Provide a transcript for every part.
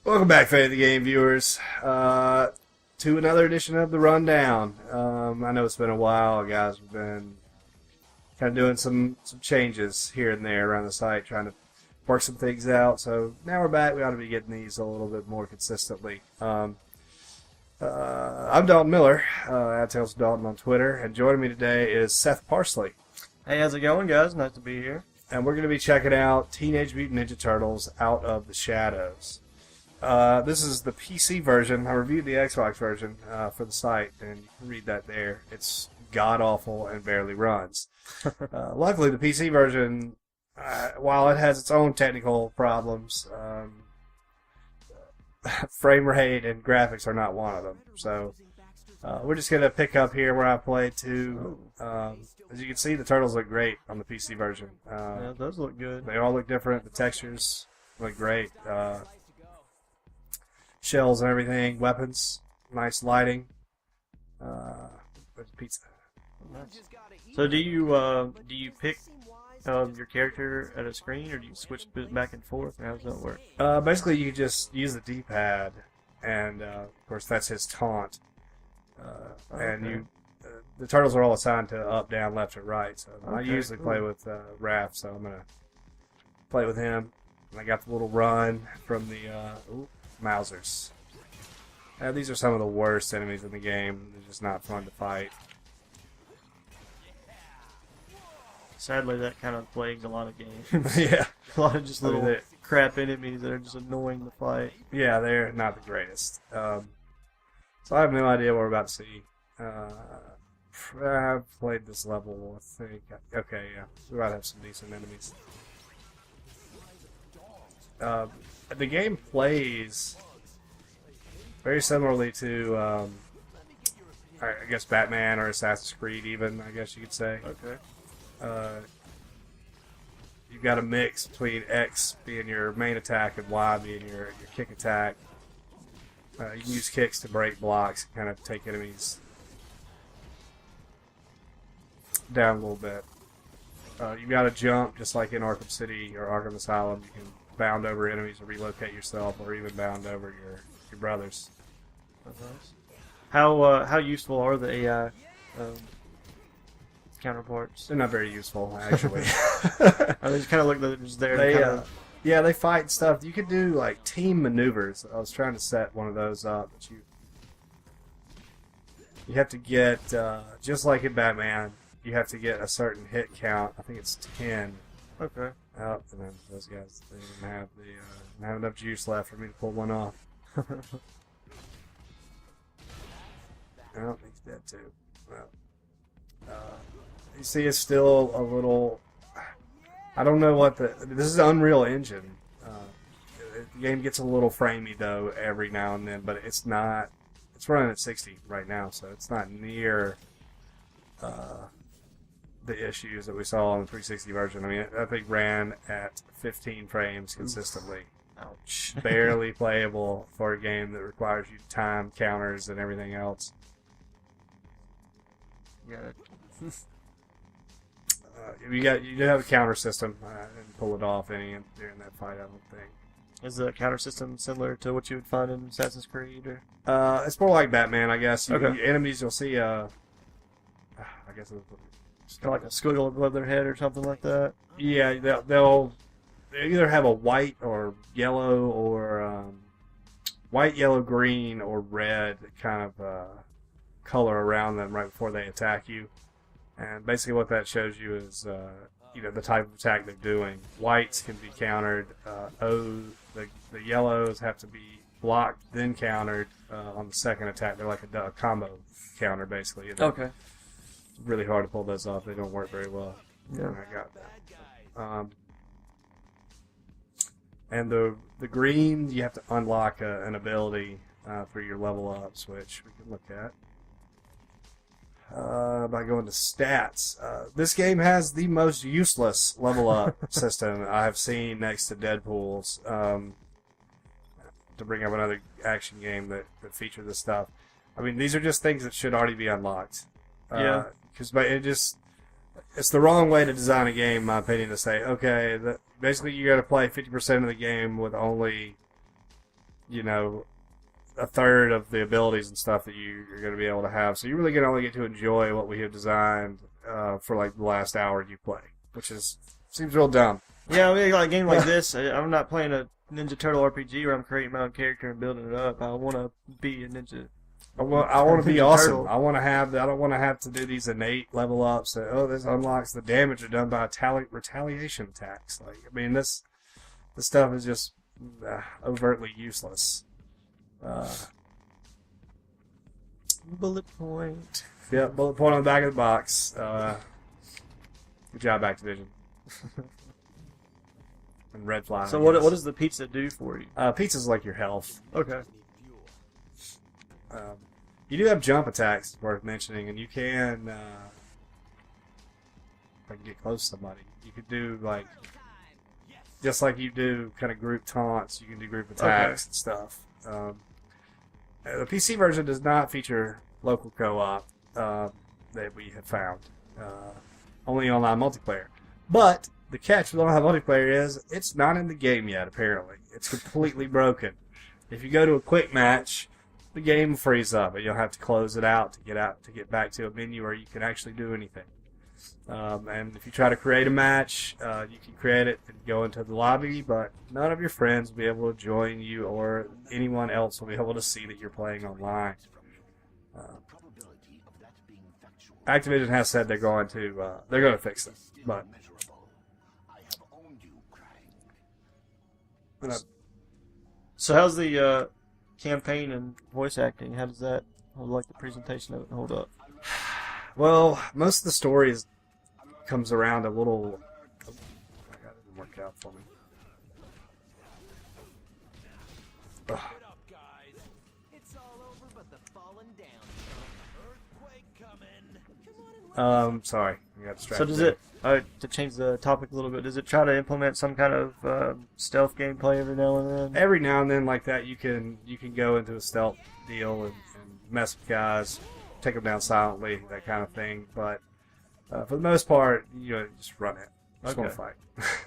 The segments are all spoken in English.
Welcome back, Fate of the Game viewers, to another edition of the Rundown. I know it's been a while, guys. We've been kind of doing some changes here and there around the site, trying to work some things out. So now we're back. We ought to be getting these a little bit more consistently. I'm Dalton Miller, at Tales of Dalton on Twitter, and joining me today is Seth Parsley. Hey, how's it going, guys? Nice to be here. And we're going to be checking out Teenage Mutant Ninja Turtles Out of the Shadows. This is the PC version. I reviewed the Xbox version for the site, and you can read that there. It's god-awful and barely runs. Luckily, the PC version, while it has its own technical problems, frame rate and graphics are not one of them. So we're just going to pick up here where I played to. As you can see, the turtles look great on the PC version. Yeah, those look good. They all look different. The textures look great. Shells and everything, weapons, nice lighting. Pizza. Nice. So do you pick your character at a screen, or do you switch back and forth, or how does that work? Basically, you just use the D-pad, and of course that's his taunt. And you, the turtles are all assigned to up, down, left, or right. So I usually play with Raph, so I'm gonna play with him. And I got the little run from the Mousers. These are some of the worst enemies in the game. They're just not fun to fight. Sadly, that kind of plagues a lot of games. Yeah. A lot of just little crap enemies that are just annoying to fight. Yeah, they're not the greatest. So I have no idea what we're about to see. I've played this level, I think. Okay, yeah. We're about to have some decent enemies. The game plays very similarly to, I guess, Batman or Assassin's Creed, even, I guess you could say. Okay. You've got a mix between X being your main attack and Y being your kick attack. You can use kicks to break blocks and kind of take enemies down a little bit. You've got to jump, just like in Arkham City or Arkham Asylum. You can bound over enemies or relocate yourself, or even bound over your brothers. Nice. How useful are the AI counterparts? They're not very useful, actually. They just kind of look like they're just there. Yeah, they fight stuff. You could do like team maneuvers. I was trying to set one of those up, but you have to get just like in Batman. You have to get a certain hit count. I think it's 10. Okay. Oh, and then those guys, they didn't have enough juice left for me to pull one off. I don't think he's dead too. Well, you see, it's still a little. I don't know what this is Unreal Engine. The game gets a little framey though every now and then, but it's not. It's running at 60 right now, so it's not near the issues that we saw on the 360 version. I mean, I think ran at 15 frames consistently. Ouch. Barely playable for a game that requires you time counters and everything else. You do have a counter system and pull it off during that fight. I don't think. Is the counter system similar to what you would find in Assassin's Creed? Or? It's more like Batman, I guess. Okay. Enemies, you'll see. I guess It's kind of like a squiggle above their head or something like that. Yeah, they'll either have a white or yellow or white, yellow, green, or red kind of color around them right before they attack you. And basically what that shows you is the type of attack they're doing. Whites can be countered. The yellows have to be blocked, then countered on the second attack. They're like a combo counter, basically. Okay. It's really hard to pull those off. They don't work very well. Yeah. And I got that. And the green, you have to unlock an ability for your level ups, which we can look at. By going to stats. This game has the most useless level up system I have seen next to Deadpool's. To bring up another action game that featured this stuff. I mean, these are just things that should already be unlocked. Yeah. Because it's the wrong way to design a game, in my opinion, to say, okay, basically you got to play 50% of the game with only you know, a third of the abilities and stuff that you're going to be able to have. So you really can only get to enjoy what we have designed for like the last hour you play, which seems real dumb. Yeah, I mean, like a game like this, I'm not playing a Ninja Turtle RPG where I'm creating my own character and building it up. I want to be a ninja. I want to be Ninja awesome. Turtle. I want to have. I don't want to have to do these innate level ups. That, this unlocks the damage done by retaliation attacks. Like, I mean, this stuff is just overtly useless. Bullet point. Yeah, bullet point on the back of the box. Good job, Activision. And Red Fly. So what does the pizza do for you? Pizza's like your health. Okay. You do have jump attacks worth mentioning, and you can, if I can get close to somebody, you could do like, just like you do kind of group taunts, you can do group attacks and stuff. The PC version does not feature local co-op that we have found, only online multiplayer. But the catch with online multiplayer is it's not in the game yet, apparently. It's completely broken. If you go to a quick match, the game will freeze up, and you'll have to close it out to get back to a menu where you can actually do anything. And if you try to create a match, you can create it and go into the lobby, but none of your friends will be able to join you, or anyone else will be able to see that you're playing online. Activision has said they're going to fix it, but So how's the campaign and voice acting? How does that like the presentation of it hold up? well, most of the story comes around a little. Oh, that didn't work out for me. Ugh. Sorry, I got distracted. So does it, to change the topic a little bit, does it try to implement some kind of stealth gameplay every now and then? Every now and then, like that, you can go into a stealth deal and mess with guys, take them down silently, that kind of thing. But for the most part, you just run it. Just want to fight.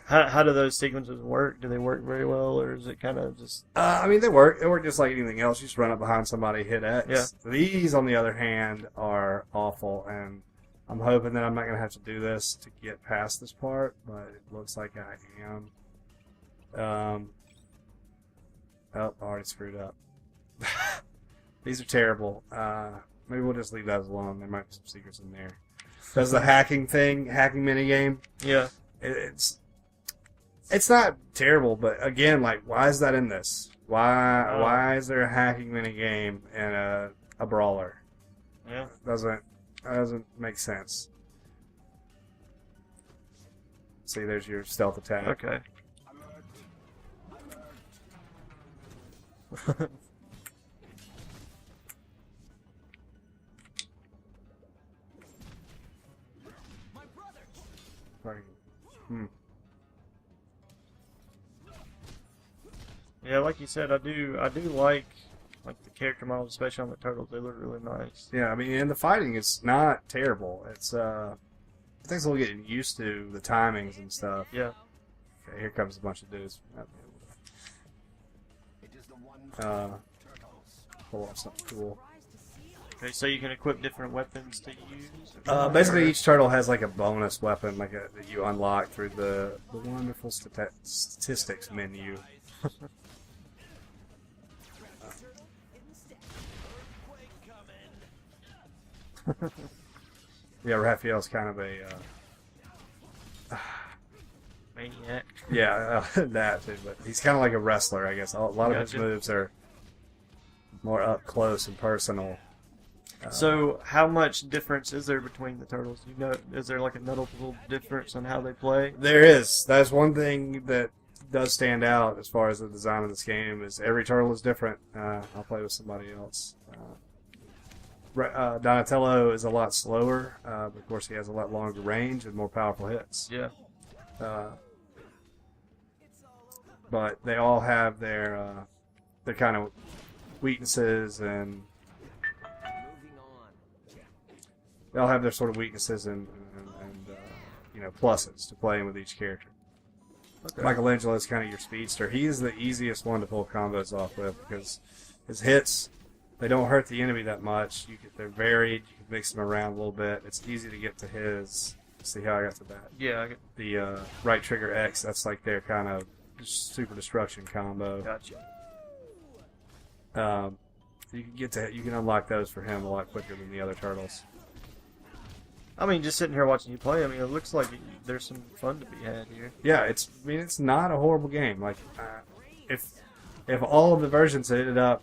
How do those sequences work? Do they work very well, or is it kind of just... I mean, they work. They work just like anything else. You just run up behind somebody, hit X. Yeah. These, on the other hand, are awful, and I'm hoping that I'm not going to have to do this to get past this part, but it looks like I am. Oh, I already screwed up. These are terrible. Maybe we'll just leave those alone. There might be some secrets in there. Does the hacking minigame? Yeah. It's not terrible, but again, like, why is that in this? Why is there a hacking minigame in a brawler? Yeah. That doesn't make sense. See, there's your stealth attack. Okay. Yeah, like you said, I do like the character models, especially on the turtles. They look really nice. Yeah, I mean, and the fighting is not terrible. It's I think we'll get used to the timings and stuff. Yeah. Okay, here comes a bunch of dudes. Pull off something cool. Okay, so you can equip different weapons to use? Basically, each turtle has like a bonus weapon that you unlock through the wonderful statistics menu. Yeah, Raphael's kind of a maniac. Yeah, that too. But he's kind of like a wrestler, I guess. A lot of his moves are more up close and personal. So, how much difference is there between the turtles? Is there like a notable difference on how they play? There is. That's one thing that does stand out as far as the design of this game. Is every turtle is different. I'll play with somebody else. Donatello is a lot slower, but of course he has a lot longer range and more powerful hits. Yeah. But they all have their kind of weaknesses, and they all have their sort of weaknesses and pluses to playing with each character. Okay. Michelangelo is kind of your speedster. He is the easiest one to pull combos off with because his hits, they don't hurt the enemy that much. They're varied. You can mix them around a little bit. It's easy to get to his. See how I got to that? Yeah. I get, The right trigger X. That's like their kind of super destruction combo. gotcha. You can unlock those for him a lot quicker than the other turtles. I mean, just sitting here watching you play, I mean, it looks like there's some fun to be had here. Yeah, it's not a horrible game. Like, if all of the versions ended up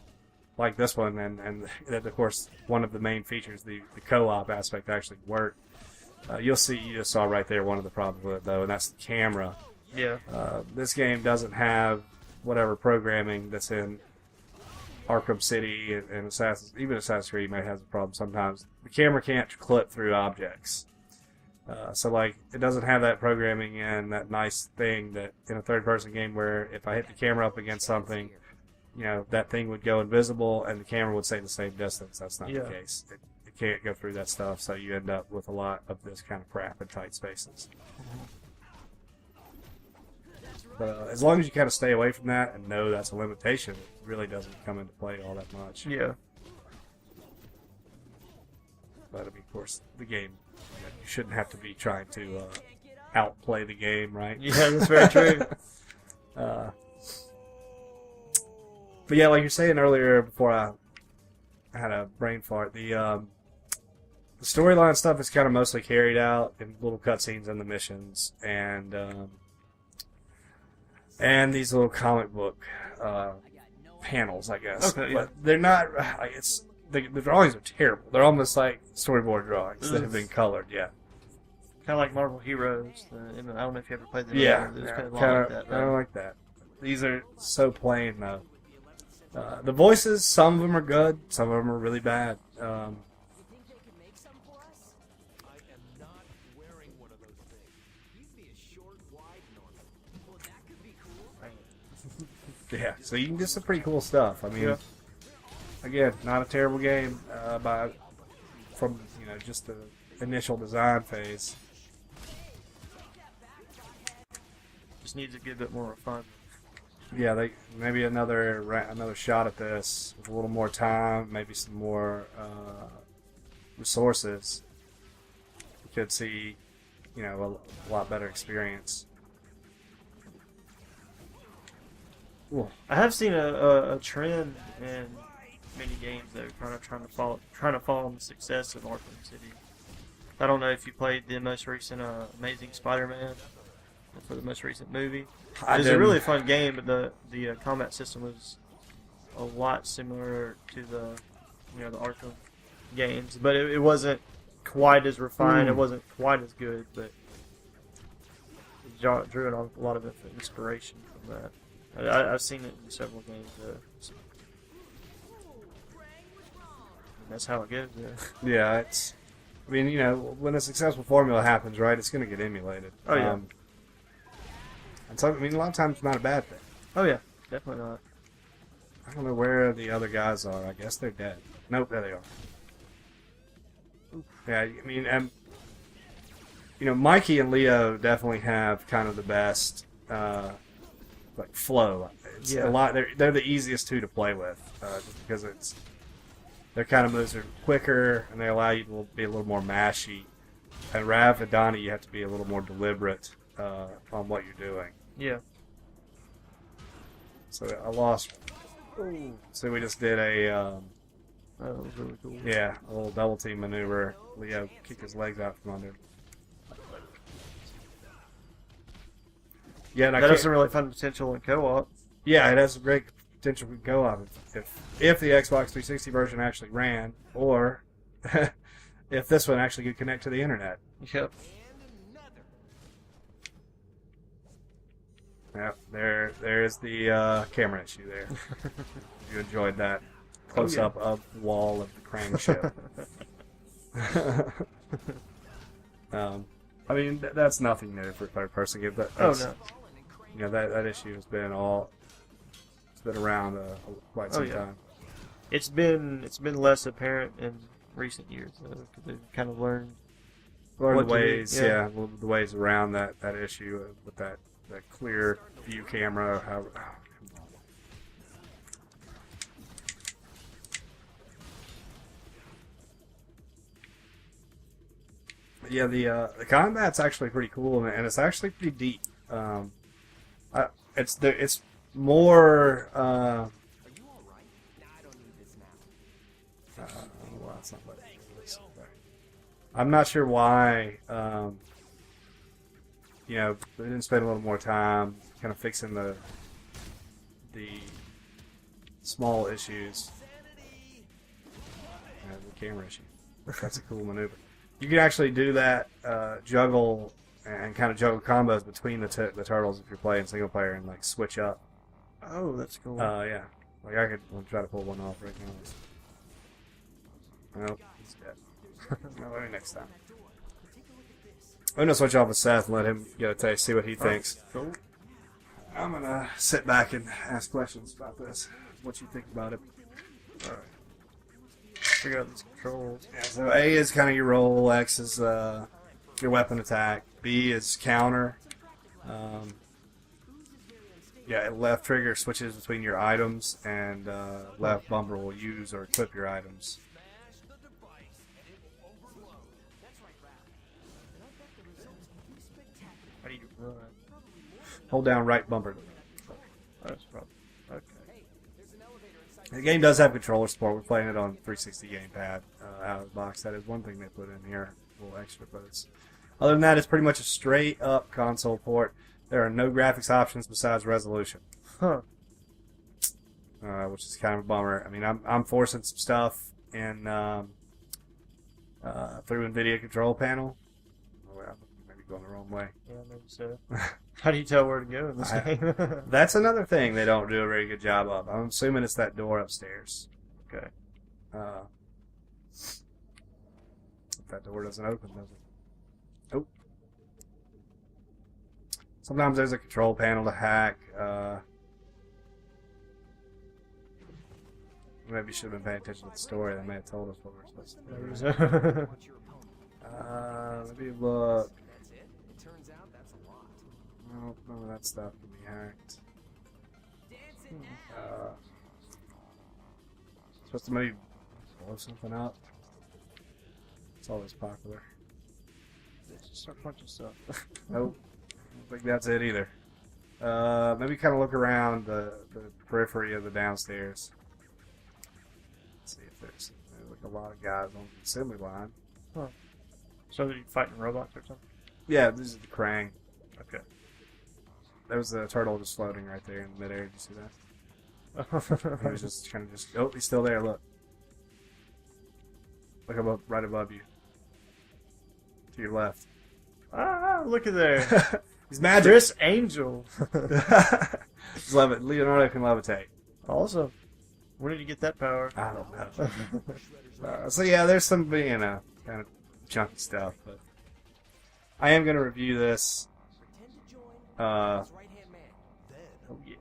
like this one, and that of course one of the main features, the co-op aspect, actually worked, you just saw right there one of the problems with it though, and that's the camera. Yeah. This game doesn't have whatever programming that's in Arkham City and Assassin's Creed may have a problem sometimes. The camera can't clip through objects. So like it doesn't have that programming in that nice thing that in a third-person game where if I hit the camera up against something, that thing would go invisible and the camera would stay the same distance. That's not the case. It can't go through that stuff, so you end up with a lot of this kind of crap in tight spaces. But as long as you kind of stay away from that and know that's a limitation, it really doesn't come into play all that much. Yeah. But I mean, of course, the game, you shouldn't have to be trying to outplay the game, right? Yeah, that's very true. But yeah, like you're saying earlier, before I had a brain fart, the storyline stuff is kind of mostly carried out in little cutscenes in the missions, and these little comic book panels, I guess. Okay, but they're not. The drawings are terrible. They're almost like storyboard drawings that have been colored. Yeah. Kind of like Marvel Heroes. I don't know if you ever played them. Yeah. It was kind of Kind like that. of like that. These are so plain though. The voices, some of them are good, some of them are really bad. Yeah, so you can do some pretty cool stuff. I mean, again, not a terrible game from just the initial design phase. Just needs a good bit more refinement. Yeah, maybe another shot at this with a little more time, maybe some more resources. You could see, a lot better experience. Ooh. I have seen a trend in many games that are kind of trying to follow the success of Arkham City. I don't know if you played the most recent Amazing Spider-Man for the most recent movie. It was a really fun game, but the combat system was a lot similar to the the Arkham games, but it wasn't quite as refined. It wasn't quite as good, but it drew a lot of inspiration from that. I've seen it in several games. So that's how it goes. Yeah, I mean, when a successful formula happens, right, it's going to get emulated. Oh yeah. And so, I mean, a lot of times it's not a bad thing. Oh yeah, definitely not. I don't know where the other guys are. I guess they're dead. Nope, there they are. Yeah, I mean, Mikey and Leo definitely have kind of the best flow. It's a lot. They're the easiest two to play with, just because their kind of moves are quicker and they allow you to be a little more mashy. And Rav and Donnie, you have to be a little more deliberate on what you're doing. Yeah. So I lost. So we just did that was really cool. a little double team maneuver. Leo kicked his legs out from under him. Yeah, and that has some really fun potential in co-op. Yeah, it has some great potential in co-op if the Xbox 360 version actually ran, or if this one actually could connect to the internet. Yep. Yep, there is the camera issue there. You enjoyed that close-up of the wall of the crane ship. I mean, that's nothing new for third-person games. No. That issue has been around quite some time. It's been less apparent in recent years because they've kind of learned the ways, the ways around that issue with that the clear view camera. Yeah, the combat's actually pretty cool, and it's actually pretty deep. It's more. Well, it's not letting me release it there. I'm not sure why. They didn't spend a little more time kind of fixing the small issues. The camera issue. That's a cool maneuver. You can actually do that, juggle and kind of juggle combos between the turtles if you're playing single player and like switch up. Oh, that's cool. Yeah. Like I could try to pull one off right now. Nope, he's dead. No, maybe next time. I'm gonna switch off with Seth and let him get a taste, see what he thinks. Cool. I'm gonna sit back and ask questions about this. What you think about it? All right. Figure out these controls. Yeah, so A is kind of your roll, X is your weapon attack, B is counter. Left trigger switches between your items, and left bumper will use or equip your items. How do you run? Hold down right bumper. That's probably okay. The game does have controller support. We're playing it on 360 gamepad out of the box. That is one thing they put in here, a little extra. But other than that, it's pretty much a straight up console port. There are no graphics options besides resolution, which is kind of a bummer. I mean, I'm forcing some stuff in through NVIDIA control panel. Oh, well, maybe going the wrong way. Yeah, maybe so. How do you tell where to go in this game? That's another thing they don't do a very good job of. I'm assuming it's that door upstairs. Okay. If that door doesn't open, does it? Oh. Sometimes there's a control panel to hack. Maybe you should have been paying attention to the story. They may have told us what we're supposed to do. Let me look. No, none of that stuff can be hacked. Supposed to maybe blow something up. It's always popular. Just a bunch of stuff. Nope. I don't think that's it either. Maybe kind of look around the periphery of the downstairs. Let's see if there's like a lot of guys on the assembly line. Huh. So are you fighting robots or something? Yeah, this is the Krang. Okay. There was a turtle just floating right there in midair. Did you see that? He was just kind of oh, he's still there. Look. Look above, right above you. To your left. Ah, look at there. He's magic. Chris Angel. Leonardo can levitate. Awesome. Where did you get that power? I don't know. So yeah, there's some, kind of chunky stuff, but I am going to review this. Oh yeah.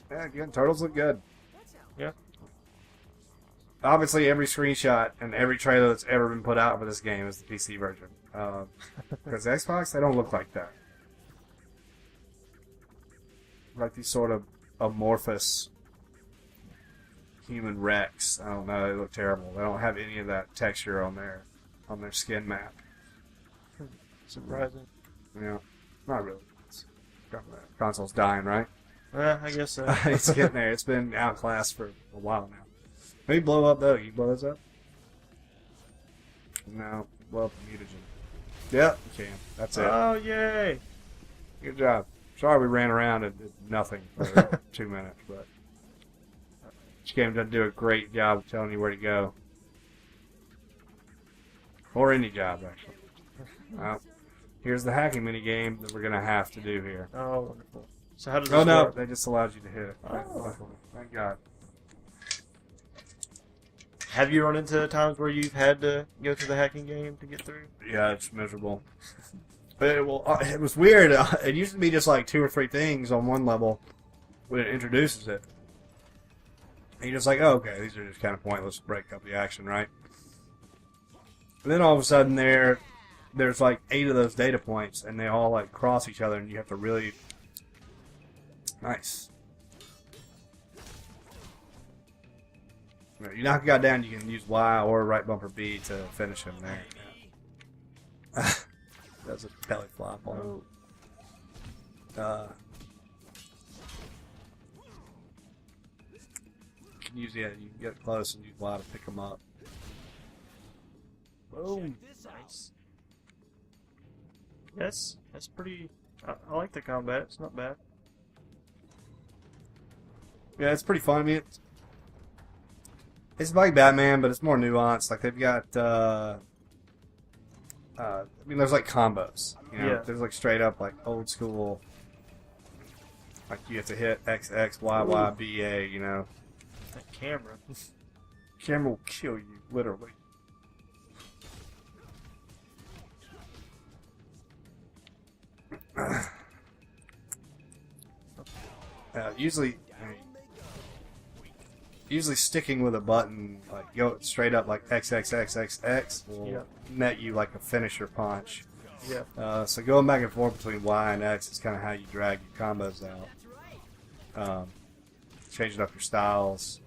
Yeah, again, turtles look good. Yeah. Obviously, every screenshot and every trailer that's ever been put out for this game is the PC version. Because Xbox, they don't look like that. Like these sort of amorphous human wrecks. I don't know, they look terrible. They don't have any of that texture on their skin map. Surprising. Yeah, not really. Console's dying, right? Yeah, I guess so. It's getting there. It's been outclassed for a while now. Maybe blow up though. You blow this up? No. Blow up the mutagen. Yep, you can. That's it. Oh, yay! Good job. Sorry we ran around and did nothing for 2 minutes, but this game doesn't do a great job of telling you where to go. Or any job, actually. Well, here's the hacking mini game that we're going to have to do here. Oh, wonderful. So how does this Oh, no. work? They just allowed you to hit it. Oh. Thank God. Have you run into times where you've had to go through the hacking game to get through? Yeah, it's miserable. But it was weird. It used to be just like 2 or 3 things on one level when it introduces it. And you're just like, oh, okay, these are just kind of pointless to break up the action, right? And then all of a sudden there there's like 8 of those data points, and they all like cross each other, and you have to really nice. You knock a guy down, you can use Y or right bumper B to finish him there. That's a belly flop on him. You can use, yeah, you can get close and use Y to pick him up. Boom. Nice. Yes, that's pretty. I like the combat. It's not bad. Yeah, it's pretty fun. I mean, it's like Batman, but it's more nuanced. Like they've got, I mean, there's like combos. You know, Yeah. there's like straight up like old school. Like you have to hit X X Y Y B A. You know, That camera. camera will kill you literally. Usually sticking with a button, like go straight up like X X X X X will net you like a finisher punch. Yeah. So going back and forth between Y and X is kind of how you drag your combos out. Changing up your styles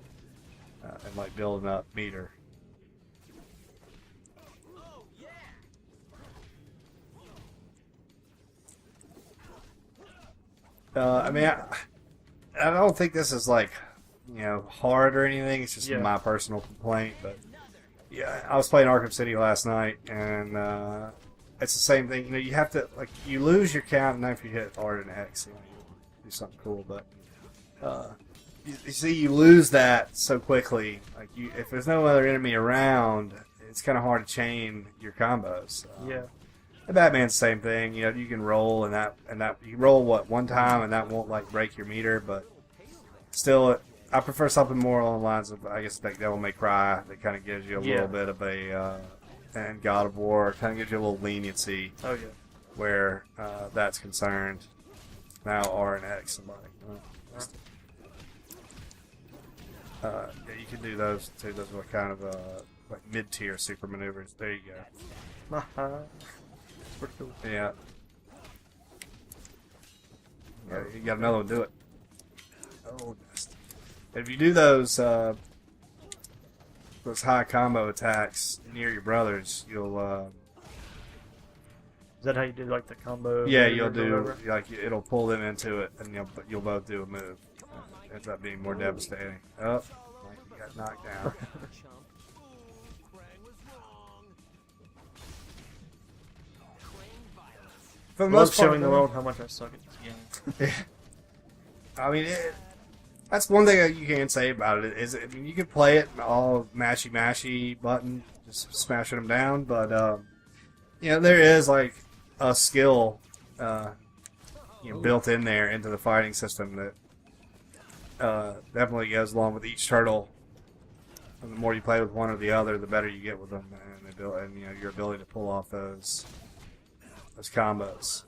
and like building up meter. I mean, I don't think this is like, you know, hard or anything. It's just my personal complaint. But yeah, I was playing Arkham City last night, and it's the same thing. You know, you have to like you lose your count, and then if you hit R and X, you know, you do something cool. But you see, you lose that so quickly. Like if there's no other enemy around, it's kind of hard to chain your combos. Yeah. The Batman's the same thing. You know, you can roll and that you roll one time and that won't like break your meter, but still, I prefer something more along the lines of, I guess, like Devil May Cry. That kind of gives you a little bit of a and God of War kind of gives you a little leniency. Oh yeah. Where that's concerned. Now R and X somebody. Yeah, you can do those too. Those are kind of like mid-tier super maneuvers. There you go. Pretty cool. Yeah. Yeah, you got another one. Do it. Oh, nasty. If you do those high combo attacks near your brothers, you'll. Is that how you do like the combo? Yeah, you'll do like it'll pull them into it, and you'll both do a move. Ends up being more devastating. Oh, like you got knocked down. For the most part, showing the world how much I suck at this game. I mean, that's one thing that you can say about it. Is I mean, you can play it all mashy button, just smashing them down, but you know, there is like a skill built in there into the fighting system that definitely goes along with each turtle. And the more you play with one or the other, the better you get with them, and you know, your ability to pull off those combos.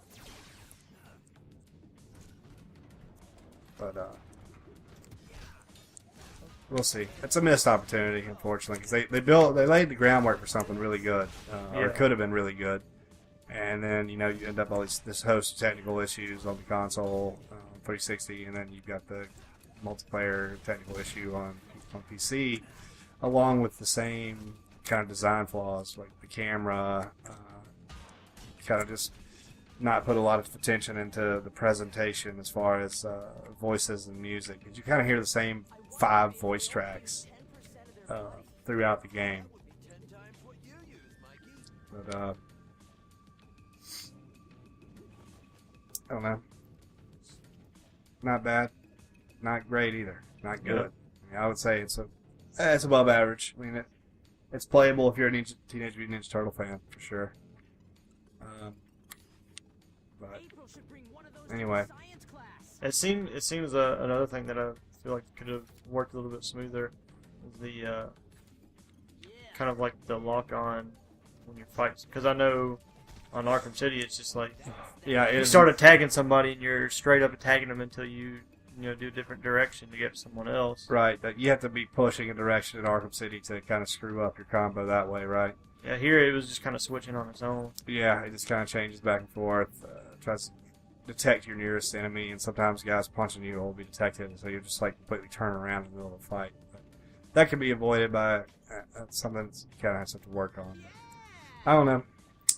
But we'll see. It's a missed opportunity, unfortunately, because they laid the groundwork for something really good, or could have been really good, and then you know you end up all this host of technical issues on the console, 360, and then you've got the multiplayer technical issue on PC, along with the same kind of design flaws, like the camera. Kind of just not put a lot of attention into the presentation as far as voices and music. You kind of hear the same 5 voice tracks throughout the game. But I don't know. Not bad. Not great either. Not good. I mean, I would say it's above average. I mean, it's playable if you're a Teenage Mutant Ninja Turtle fan, for sure. But anyway, It seems another thing that I feel like could have worked a little bit smoother is the kind of like the lock on when you're fighting. Because I know on Arkham City it's just like you start attacking somebody and you're straight up attacking them until you do a different direction to get to someone else. Right, that you have to be pushing a direction in Arkham City to kind of screw up your combo that way, right? Yeah, here it was just kind of switching on its own. Yeah, it just kind of changes back and forth, tries to detect your nearest enemy, and sometimes guys punching you will be detected, so you just like completely turn around in the middle of a fight. But that can be avoided by something that you kind of have to work on. But I don't know.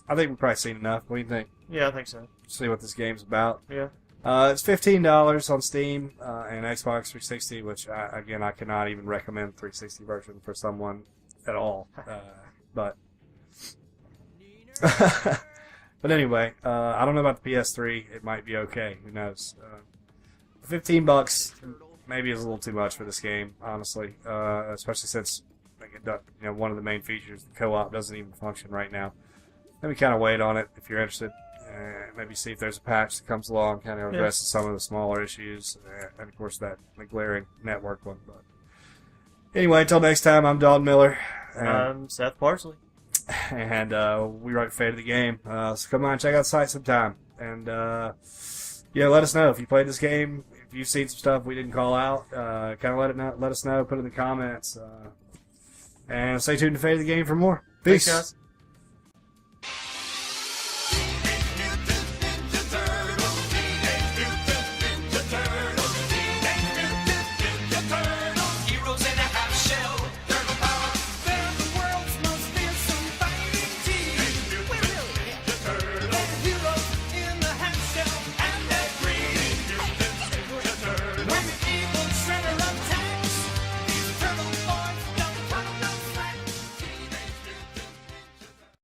I think we've probably seen enough. What do you think? Yeah, I think so. See what this game's about. Yeah. It's $15 on Steam and Xbox 360, which I cannot even recommend 360 version for someone at all. But but anyway, I don't know about the PS3. It might be okay. Who knows? $15 maybe is a little too much for this game, honestly. Especially since one of the main features, the co-op, doesn't even function right now. Maybe kind of wait on it if you're interested. Maybe see if there's a patch that comes along, kind of addresses some of the smaller issues, and of course the glaring network one. But anyway, until next time, I'm Dalton Miller. I'm Seth Parsley. And we write Fate of the Game. So come on, check out the site sometime. And let us know if you played this game, if you've seen some stuff we didn't call out. Kind of let us know, put it in the comments. And stay tuned to Fate of the Game for more. Peace. Thanks, guys.